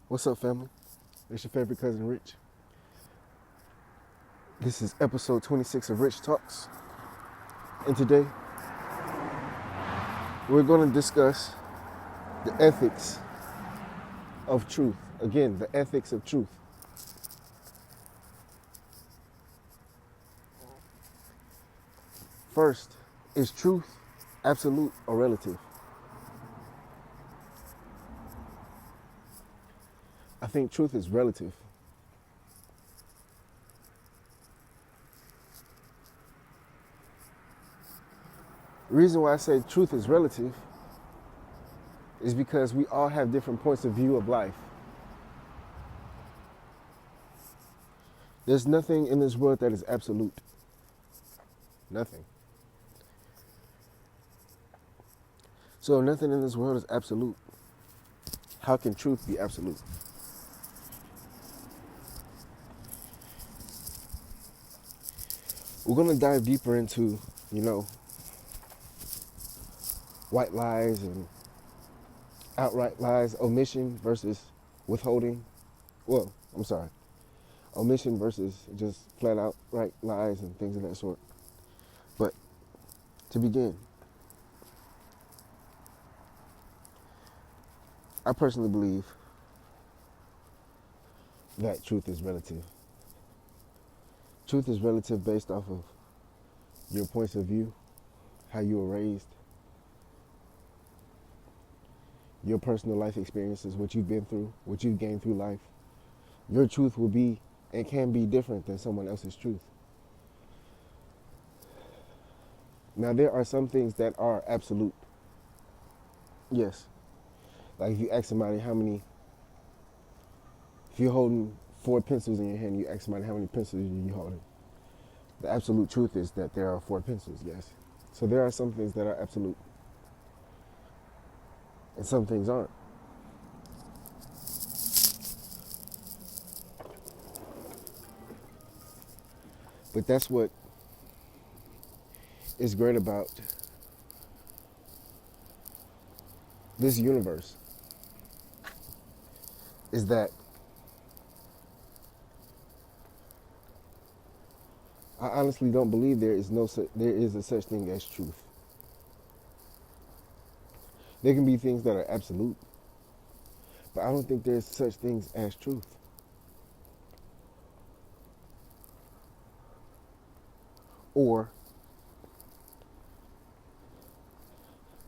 What's up, family? It's your favorite cousin, Rich. This is episode 26 of Rich Talks. And today, we're going to discuss the ethics of truth. Again, the ethics of truth. First, is truth absolute or relative? I think truth is relative. The reason why I say truth is relative is because we all have different points of view of life. There's nothing in this world that is absolute. Nothing. So if nothing in this world is absolute, how can truth be absolute? We're going to dive deeper into, white lies and outright lies, omission versus withholding. Well, I'm sorry. Omission versus just flat out right lies and things of that sort. But to begin, I personally believe that truth is relative. Truth is relative based off of your points of view, how you were raised, your personal life experiences, what you've been through, what you've gained through life. Your truth will be and can be different than someone else's truth. Now, there are some things that are absolute. Yes. Like if you ask somebody if you're holding 4 pencils in your hand, you ask somebody how many pencils are you holding. The absolute truth is that there are 4 pencils, yes. So there are some things that are absolute and some things aren't. But that's what is great about this universe, is that I honestly don't believe there is a such thing as truth. There can be things that are absolute, but I don't think there's such things as truth. Or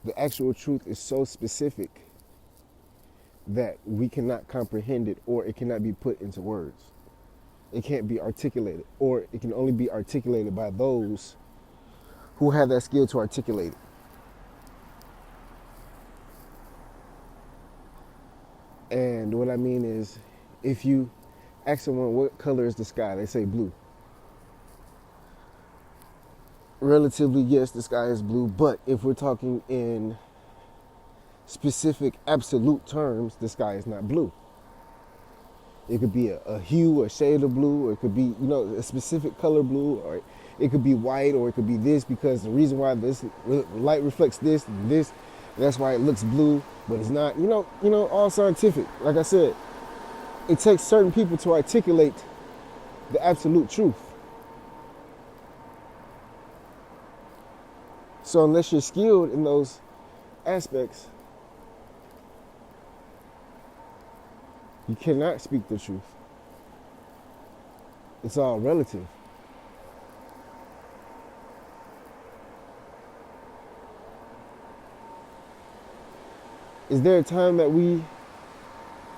the actual truth is so specific that we cannot comprehend it, or it cannot be put into words. It can't be articulated, or it can only be articulated by those who have that skill to articulate it. And what I mean is, if you ask someone what color is the sky, they say blue. Relatively, yes, the sky is blue, but if we're talking in specific absolute terms, the sky is not blue. It could be a hue, a shade of blue, or it could be, a specific color blue, or it could be white, or it could be this because the reason why this light reflects this and this, and that's why it looks blue, but it's not, all scientific. Like I said, it takes certain people to articulate the absolute truth. So unless you're skilled in those aspects, you cannot speak the truth. It's all relative. Is there a time that we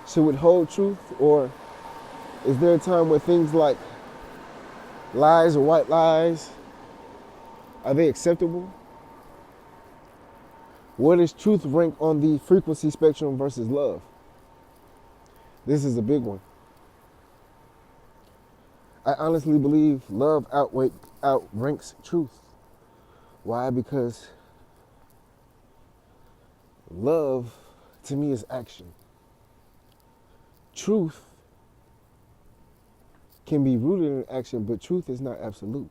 should withhold truth? Or is there a time where things like lies or white lies, are they acceptable? Where does truth rank on the frequency spectrum versus love? This is a big one. I honestly believe love outranks truth. Why? Because love, to me, is action. Truth can be rooted in action, but truth is not absolute.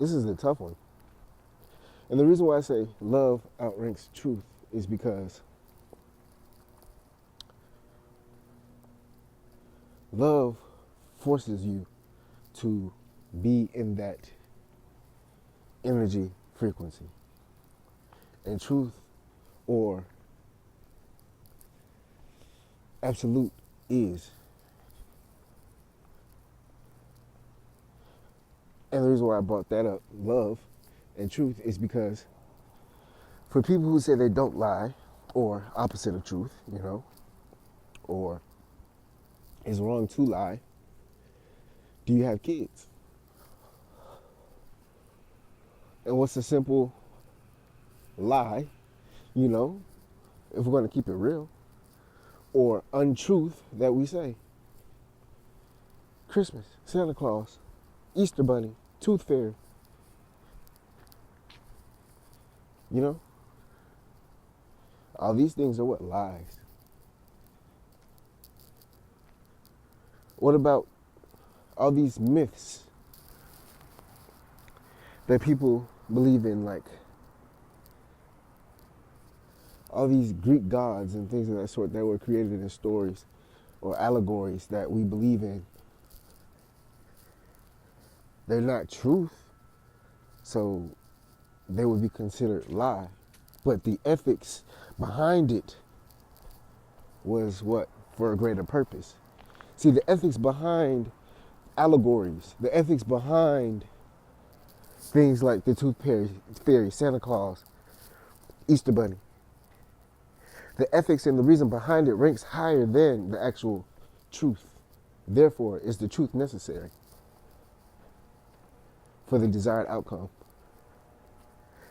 This is a tough one. And the reason why I say love outranks truth is because love forces you to be in that energy frequency. And truth or absolute is. And the reason why I brought that up, love and truth, is because for people who say they don't lie, or opposite of truth, or is wrong to lie, do you have kids? And what's a simple lie, if we're going to keep it real, or untruth that we say? Christmas, Santa Claus, Easter Bunny, Tooth Fairy. All these things are what? Lies. What about all these myths that people believe in, like all these Greek gods and things of that sort that were created in stories or allegories that we believe in? They're not truth, so they would be considered lie. But the ethics behind it was what? For a greater purpose. See, the ethics behind allegories, the ethics behind things like the Tooth Fairy, Santa Claus, Easter Bunny, the ethics and the reason behind it ranks higher than the actual truth. Therefore, is the truth necessary for the desired outcome,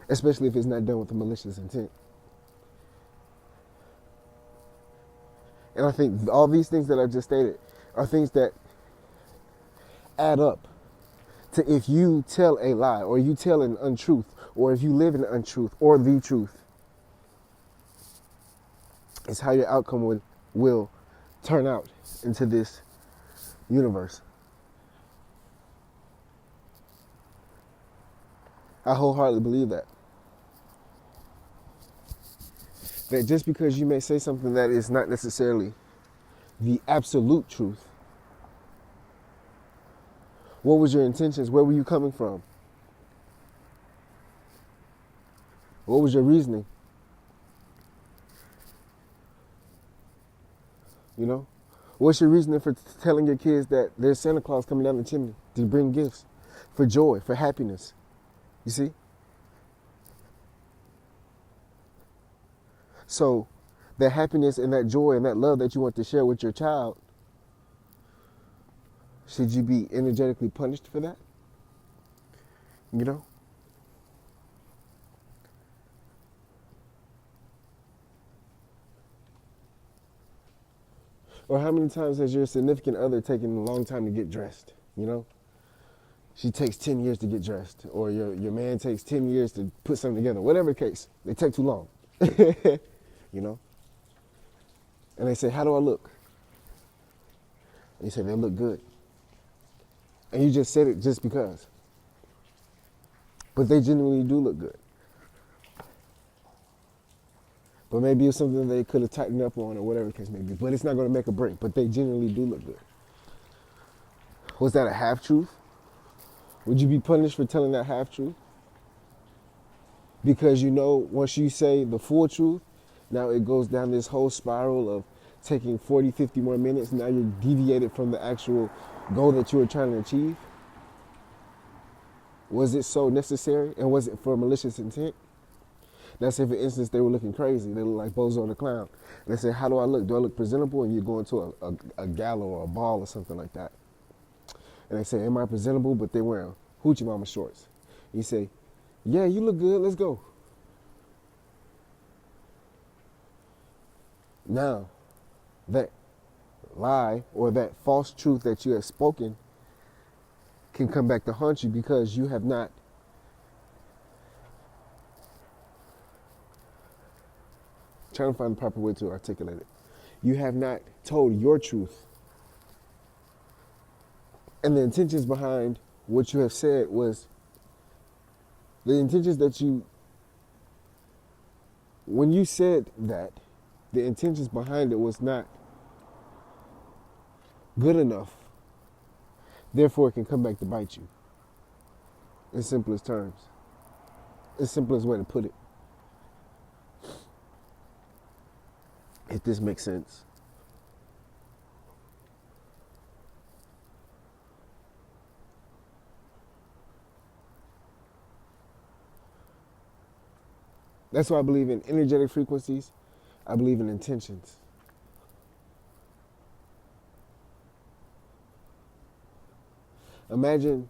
especially if it's not done with a malicious intent? And I think all these things that I just stated are things that add up to, if you tell a lie, or you tell an untruth, or if you live in an untruth or the truth, it's how your outcome will turn out into this universe. I wholeheartedly believe that. That just because you may say something that is not necessarily the absolute truth, what was your intentions? Where were you coming from? What was your reasoning? What's your reasoning for telling your kids that there's Santa Claus coming down the chimney to bring gifts for joy, for happiness? You see? So that happiness and that joy and that love that you want to share with your child, should you be energetically punished for that? Or how many times has your significant other taken a long time to get dressed? She takes 10 years to get dressed, or your man takes 10 years to put something together. Whatever the case, they take too long. And they say, how do I look? And you say, they look good. And you just said it just because. But they genuinely do look good. But maybe it's something they could have tightened up on, or whatever the case may be. But it's not going to make a break. But they genuinely do look good. Was that a half-truth? Would you be punished for telling that half-truth? Because once you say the full truth, now it goes down this whole spiral of taking 40, 50 more minutes. Now you're deviated from the actual goal that you were trying to achieve. Was it so necessary? And was it for malicious intent? Now say, for instance, they were looking crazy. They look like Bozo the Clown. And they say, how do I look? Do I look presentable? And you're going to a gala or a ball or something like that. And they say, am I presentable? But they're wearing Hoochie Mama shorts. And you say, yeah, you look good. Let's go. Now, that lie or that false truth that you have spoken can come back to haunt you, because you have not trying to find the proper way to articulate it. You have not told your truth. And the intentions behind what you have said was The intentions that when you said that, the intentions behind it was not good enough. Therefore, it can come back to bite you. In simplest terms. In simplest way to put it. If this makes sense. That's why I believe in energetic frequencies. I believe in intentions. Imagine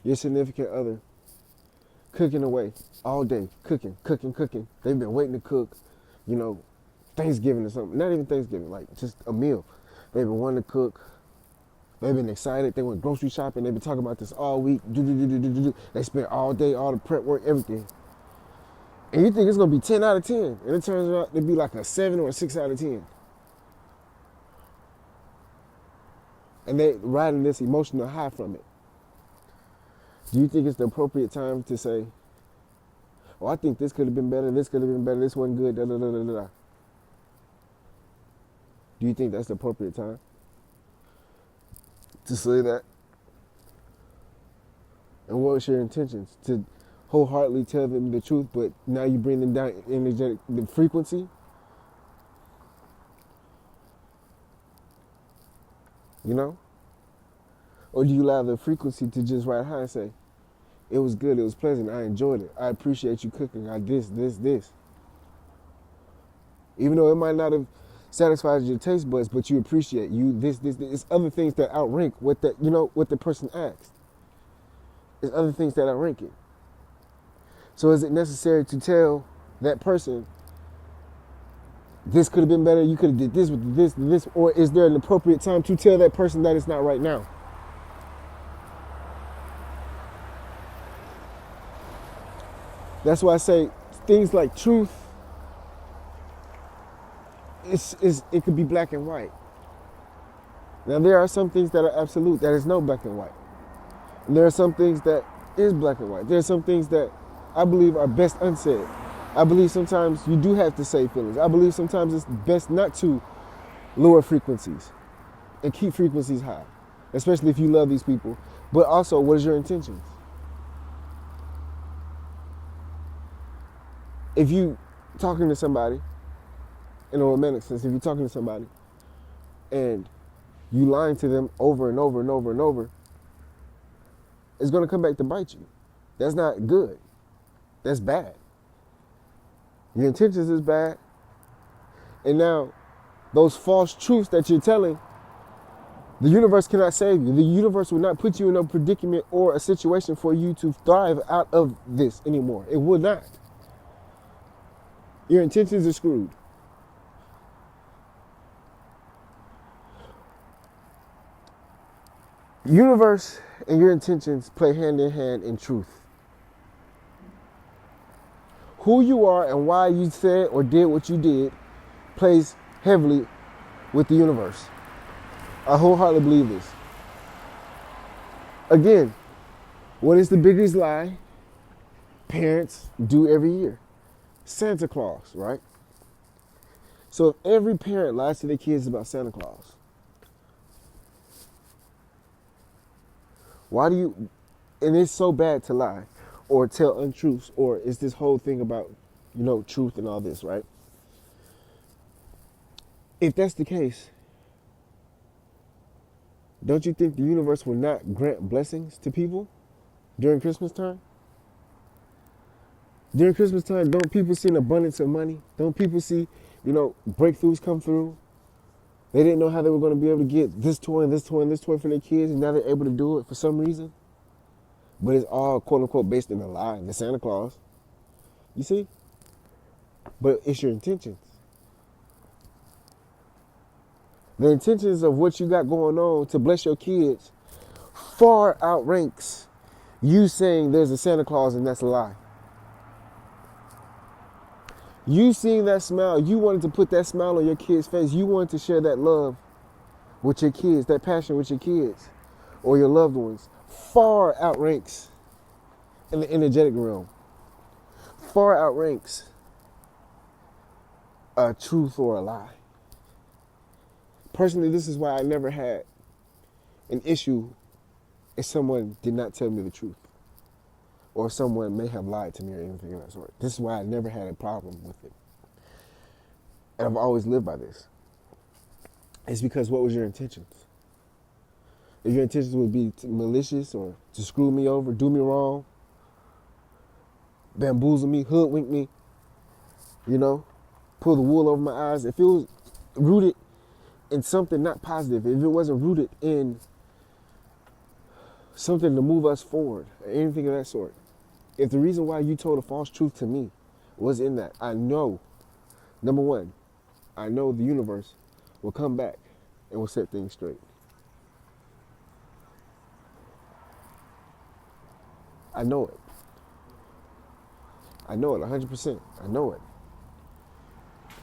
your significant other cooking away all day, cooking. They've been waiting to cook, Thanksgiving or something. Not even Thanksgiving, like just a meal. They've been wanting to cook. They've been excited. They went grocery shopping. They've been talking about this all week. They spent all day, all the prep work, everything. And you think it's going to be 10 out of 10. And it turns out to be like a 7 or a 6 out of 10. And they riding this emotional high from it. Do you think it's the appropriate time to say, oh, I think this could have been better, this could have been better, this wasn't good, da-da-da-da-da. Do you think that's the appropriate time to say that? And what was your intentions? To wholeheartedly tell them the truth, but now you bring them down energetic, the frequency? Or do you allow the frequency to just ride high and say, it was good, it was pleasant, I enjoyed it, I appreciate you cooking, I this. Even though it might not have satisfied your taste buds, but you appreciate this. It's other things that outrank what the person asked. It's other things that outrank it. So is it necessary to tell that person, this could have been better, you could have did this with this, or is there an appropriate time to tell that person that it's not right now? That's why I say things like truth, it could be black and white. Now there are some things that are absolute, that is no black and white. And there are some things that is black and white. There are some things that I believe are best unsaid. I believe sometimes you do have to say feelings. I believe sometimes it's best not to lower frequencies and keep frequencies high, especially if you love these people. But also, what is your intentions? If you talking to somebody, in a romantic sense, if you're talking to somebody and you lying to them over and over and over and over, it's going to come back to bite you. That's not good. That's bad. Your intentions is bad. And now, those false truths that you're telling, the universe cannot save you. The universe will not put you in a predicament or a situation for you to thrive out of this anymore. It will not. Your intentions are screwed. Universe and your intentions play hand in hand in truth. Who you are and why you said or did what you did plays heavily with the universe. I wholeheartedly believe this. Again, what is the biggest lie parents do every year? Santa Claus, right? So if every parent lies to their kids about Santa Claus, why do you, and it's so bad to lie or tell untruths, or it's this whole thing about, truth and all this, right? If that's the case, don't you think the universe will not grant blessings to people during Christmas time? During Christmas time, don't people see an abundance of money? Don't people see, breakthroughs come through? They didn't know how they were going to be able to get this toy and this toy and this toy for their kids, and now they're able to do it for some reason. But it's all, quote unquote, based in a lie, the Santa Claus. You see? But it's your intentions. The intentions of what you got going on to bless your kids far outranks you saying there's a Santa Claus and that's a lie. You seeing that smile, you wanted to put that smile on your kid's face. You wanted to share that love with your kids, that passion with your kids or your loved ones. Far outranks in the energetic realm far outranks a truth or a lie. Personally, this is why I never had an issue if someone did not tell me the truth, or someone may have lied to me or anything of that sort. This is why I never had a problem with it. And I've always lived by this. It's because what was your intentions? If your intentions would be malicious or to screw me over, do me wrong, bamboozle me, hoodwink me, pull the wool over my eyes, if it was rooted in something not positive, if it wasn't rooted in something to move us forward, or anything of that sort, if the reason why you told a false truth to me was in that, I know, number one, I know the universe will come back and will set things straight. I know it. I know it 100%. I know it.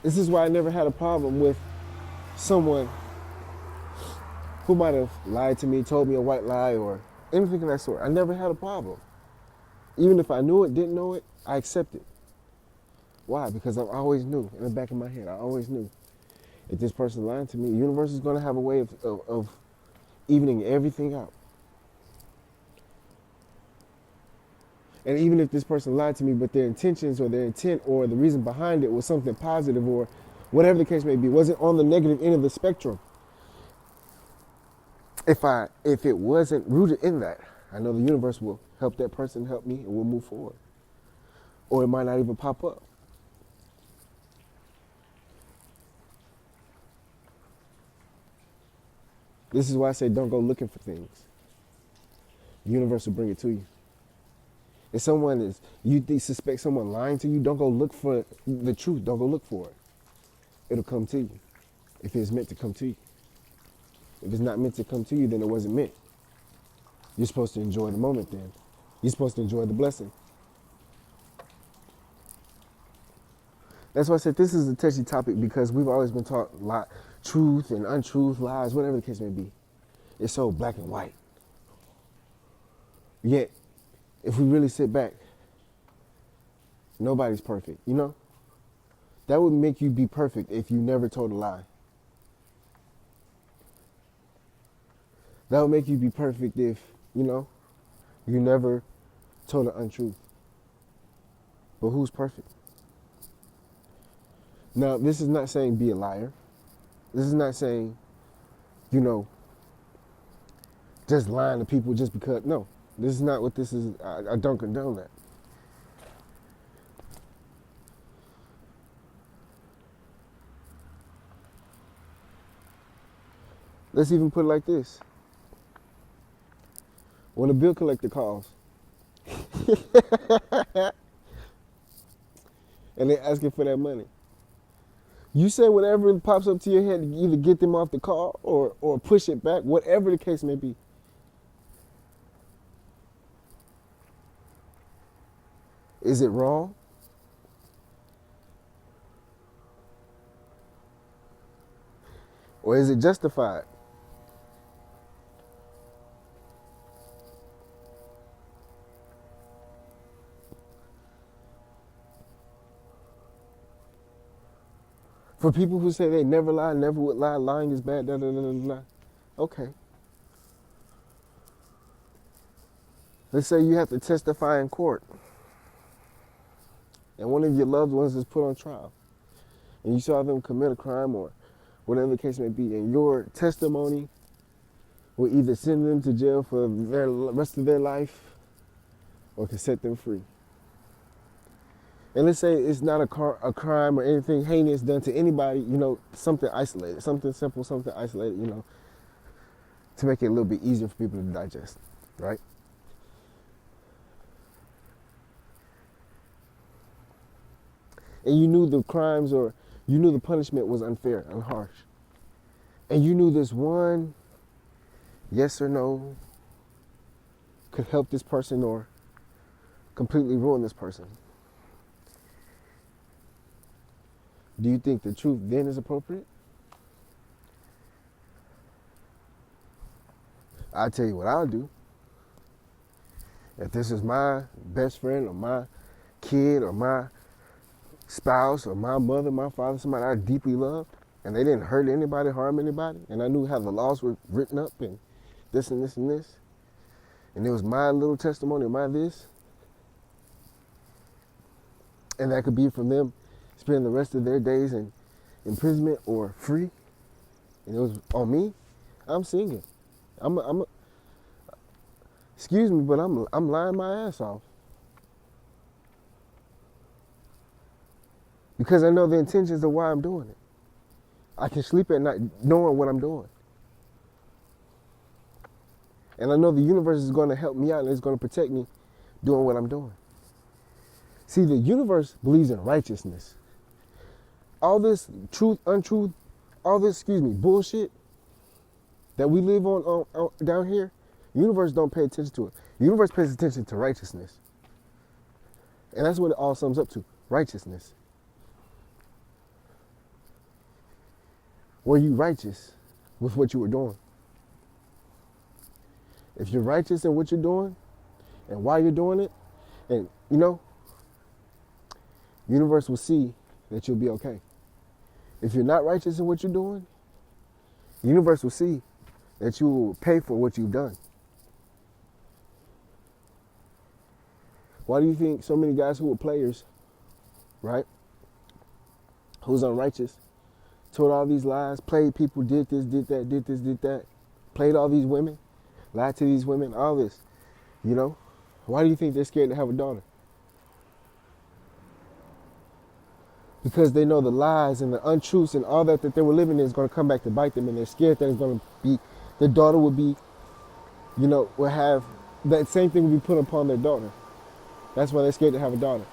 This is why I never had a problem with someone who might have lied to me, told me a white lie, or anything of that sort. I never had a problem. Even if I knew it, didn't know it, I accept it. Why? Because I always knew, in the back of my head, I always knew, if this person lied to me, the universe is going to have a way of evening everything out. And even if this person lied to me, but their intentions or their intent or the reason behind it was something positive, or whatever the case may be, wasn't on the negative end of the spectrum, if it wasn't rooted in that, I know the universe will help that person help me, and we'll move forward. Or it might not even pop up. This is why I say don't go looking for things. The universe will bring it to you. If you suspect someone lying to you, don't go look for the truth. Don't go look for it. It'll come to you if it's meant to come to you. If it's not meant to come to you, then it wasn't meant. You're supposed to enjoy the moment then. You're supposed to enjoy the blessing. That's why I said this is a touchy topic, because we've always been taught truth and untruth, lies, whatever the case may be. It's so black and white. Yet, if we really sit back, nobody's perfect, That would make you be perfect if you never told a lie. That would make you be perfect if, you never told an untruth. But who's perfect? Now, this is not saying be a liar. This is not saying, just lying to people just because. No, this is not what this is. I don't condone that. Let's even put it like this. When a bill collector calls and they're asking for that money, you say whatever pops up to your head to either get them off the call or push it back, whatever the case may be. Is it wrong? Or is it justified? For people who say they never lie, never would lie, lying is bad, da da da da da. Okay. Let's say you have to testify in court, and one of your loved ones is put on trial, and you saw them commit a crime or whatever the case may be, and your testimony will either send them to jail for the rest of their life or can set them free. And let's say it's not a crime or anything heinous done to anybody, something isolated, something simple, something isolated, to make it a little bit easier for people to digest, right? And you knew the crimes or you knew the punishment was unfair and harsh. And you knew this one yes or no could help this person or completely ruin this person. Do you think the truth then is appropriate? I'll tell you what I'll do. If this is my best friend or my kid or my spouse or my mother, my father, somebody I deeply loved, and they didn't hurt anybody, harm anybody, and I knew how the laws were written up and this and this and this, and it was my little testimony, my this, and that could be from them spending the rest of their days in imprisonment or free, and it was on me, I'm singing. Excuse me, but I'm lying my ass off. Because I know the intentions of why I'm doing it. I can sleep at night knowing what I'm doing. And I know the universe is going to help me out and it's going to protect me doing what I'm doing. See, the universe believes in righteousness. All this truth, untruth, all this, bullshit that we live on down here, the universe don't pay attention to it. The universe pays attention to righteousness. And that's what it all sums up to, righteousness. Were you righteous with what you were doing? If you're righteous in what you're doing and why you're doing it, and universe will see that you'll be okay. If you're not righteous in what you're doing, the universe will see that you will pay for what you've done. Why do you think so many guys who were players, right, who's unrighteous, told all these lies, played people, did this, did that, did this, did that, played all these women, lied to these women, all this, Why do you think they're scared to have a daughter? Because they know the lies and the untruths and all that they were living in is going to come back to bite them, and they're scared that it's going to be, their daughter will be, will have, that same thing will be put upon their daughter. That's why they're scared to have a daughter.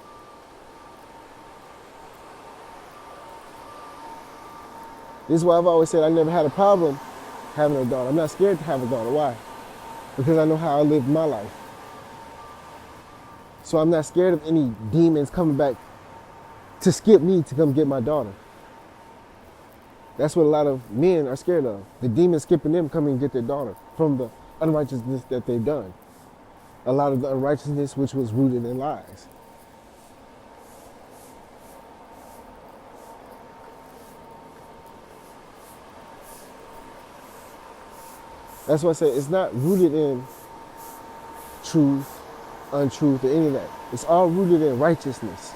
This is why I've always said I never had a problem having a daughter. I'm not scared to have a daughter. Why? Because I know how I lived my life. So I'm not scared of any demons coming back to skip me to come get my daughter. That's what a lot of men are scared of. The demons skipping them coming and get their daughter from the unrighteousness that they've done. A lot of the unrighteousness which was rooted in lies. That's why I say it's not rooted in truth, untruth, or any of that. It's all rooted in righteousness.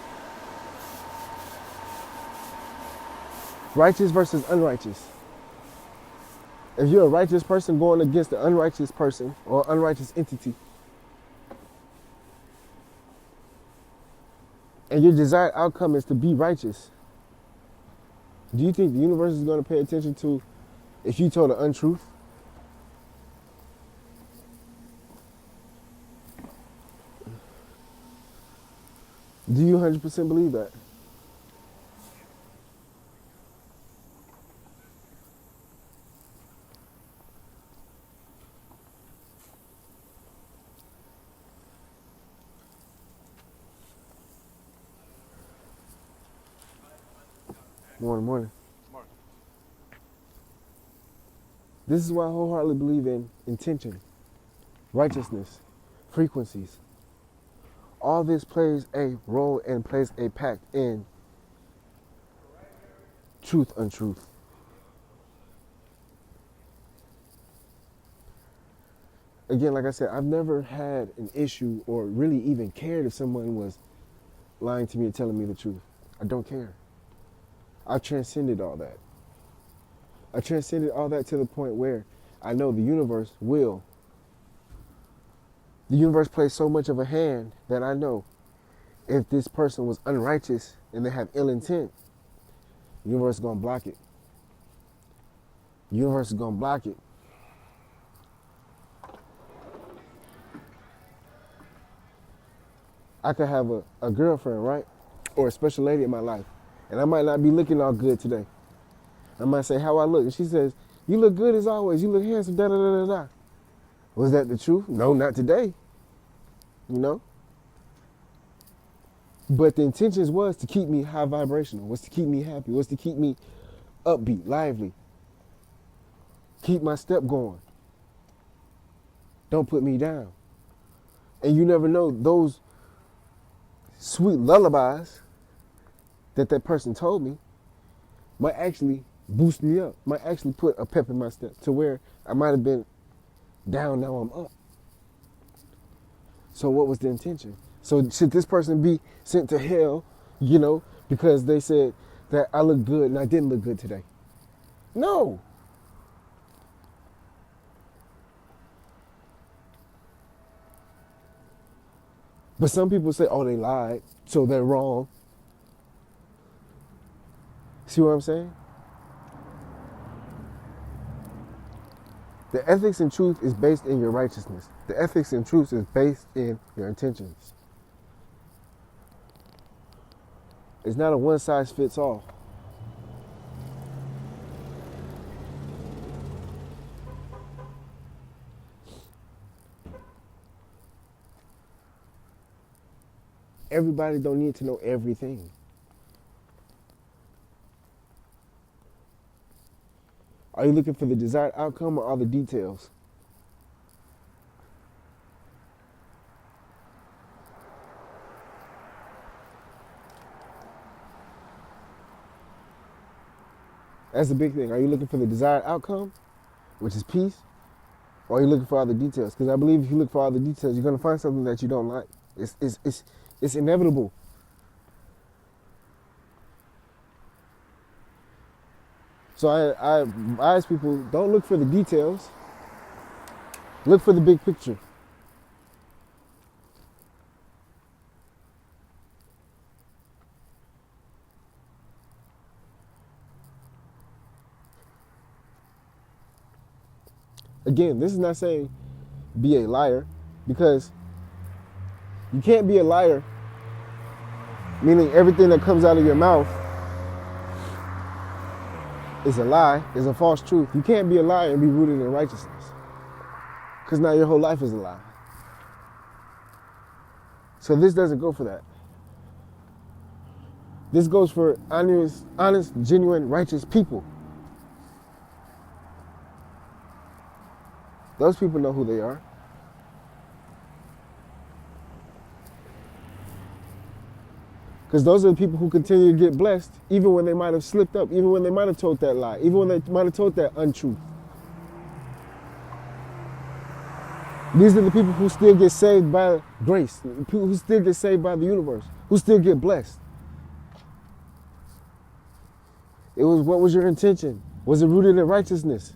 Righteous versus unrighteous. If you're a righteous person going against an unrighteous person or unrighteous entity, and your desired outcome is to be righteous, do you think the universe is going to pay attention to if you told an untruth? Do you 100% believe that? Morning. This is why I wholeheartedly believe in intention, righteousness, frequencies. All this plays a role and plays a pact in truth, untruth. Again, like I said, I've never had an issue or really even cared if someone was lying to me or telling me the truth. I don't care. I've transcended all that. I transcended all that to the point where I know the universe plays so much of a hand that I know if this person was unrighteous and they have ill intent, the universe is going to block it. The universe is going to block it. I could have a girlfriend, right? Or a special lady in my life. And I might not be looking all good today. I might say how I look. And she says, you look good as always. You look handsome, da-da-da-da-da. Was that the truth? No, not today. But the intentions was to keep me high vibrational, was to keep me happy, was to keep me upbeat, lively. Keep my step going. Don't put me down. And you never know, those sweet lullabies that that person told me might actually boost me up, might actually put a pep in my step to where I might have been down, now I'm up. So what was the intention? So should this person be sent to hell, because they said that I look good and I didn't look good today? No. But some people say, oh, they lied, so they're wrong. See what I'm saying? The ethics and truth is based in your righteousness. The ethics and truth is based in your intentions. It's not a one size fits all. Everybody don't need to know everything. Are you looking for the desired outcome or all the details? That's the big thing. Are you looking for the desired outcome, which is peace, or are you looking for all the details? Because I believe if you look for all the details, you're going to find something that you don't like. It's inevitable. So I advise people, don't look for the details. Look for the big picture. Again, this is not saying be a liar, because you can't be a liar, meaning everything that comes out of your mouth is a lie, is a false truth. You can't be a liar and be rooted in righteousness, because now your whole life is a lie. So this doesn't go for that. This goes for honest, genuine, righteous people. Those people know who they are. Because those are the people who continue to get blessed, even when they might have slipped up, even when they might have told that lie, even when they might have told that untruth. These are the people who still get saved by grace, people who still get saved by the universe, who still get blessed. It was, what was your intention? Was it rooted in righteousness?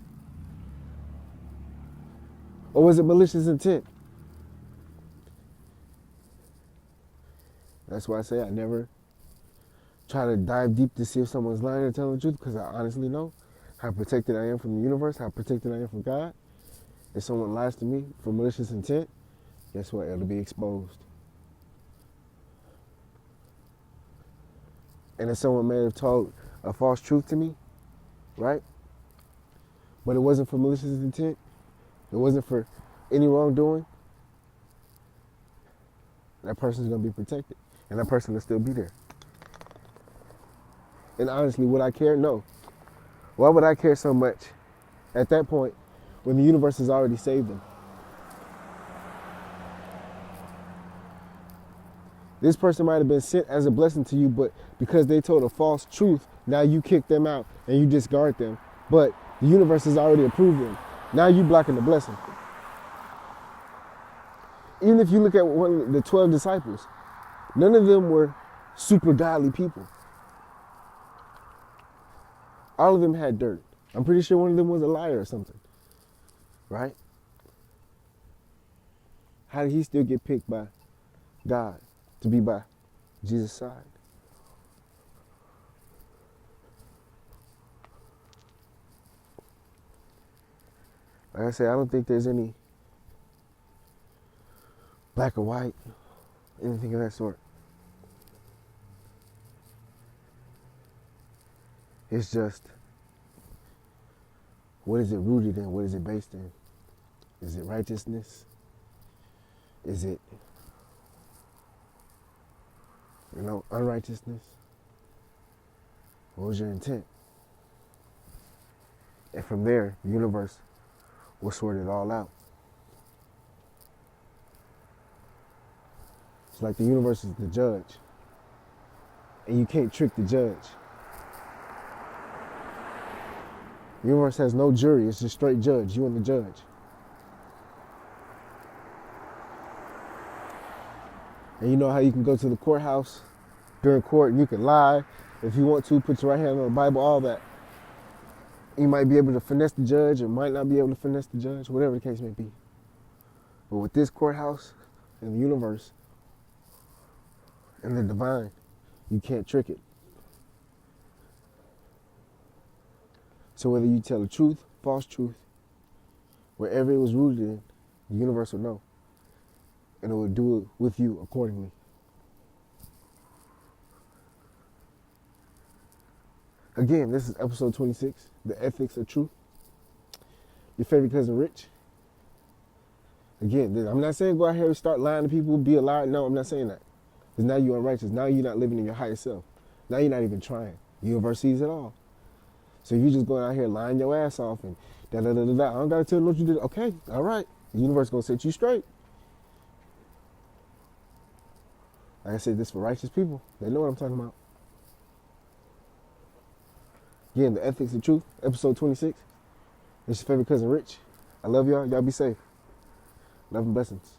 Or was it malicious intent? That's why I say I never try to dive deep to see if someone's lying or telling the truth, because I honestly know how protected I am from the universe, how protected I am from God. If someone lies to me for malicious intent, guess what? It'll be exposed. And if someone may have told a false truth to me, right? But it wasn't for malicious intent, it wasn't for any wrongdoing, that person's going to be protected. And that person will still be there. And honestly, would I care? No. Why would I care so much at that point when the universe has already saved them? This person might have been sent as a blessing to you, but because they told a false truth, now you kick them out and you discard them. But the universe has already approved them. Now you blocking the blessing. Even if you look at one of the 12 disciples, none of them were super godly people. All of them had dirt. I'm pretty sure one of them was a liar or something, right? How did he still get picked by God to be by Jesus' side? Like I said, I don't think there's any black or white, anything of that sort. It's just, what is it rooted in? What is it based in? Is it righteousness? Is it, unrighteousness? What was your intent? And from there, the universe will sort it all out. It's like the universe is the judge. And you can't trick the judge. The universe has no jury. It's just straight judge. You and the judge. And you know how you can go to the courthouse during court and you can lie if you want to, put your right hand on the Bible, all that. You might be able to finesse the judge or might not be able to finesse the judge, whatever the case may be. But with this courthouse and the universe and the divine, you can't trick it. So whether you tell the truth, false truth, wherever it was rooted in, the universe will know. And it will do it with you accordingly. Again, this is episode 26, The Ethics of Truth. Your favorite cousin, Rich. Again, I'm not saying go out here and start lying to people, be a liar. No, I'm not saying that. Because now you're unrighteous. Now you're not living in your higher self. Now you're not even trying. The universe sees it all. So you just going out here lying your ass off and da-da-da-da-da. I don't got to tell them what you did. Okay, all right. The universe going to set you straight. Like I said, this for righteous people. They know what I'm talking about. Again, The Ethics of Truth, episode 26. It's your favorite cousin, Rich. I love y'all. Y'all be safe. Love and blessings.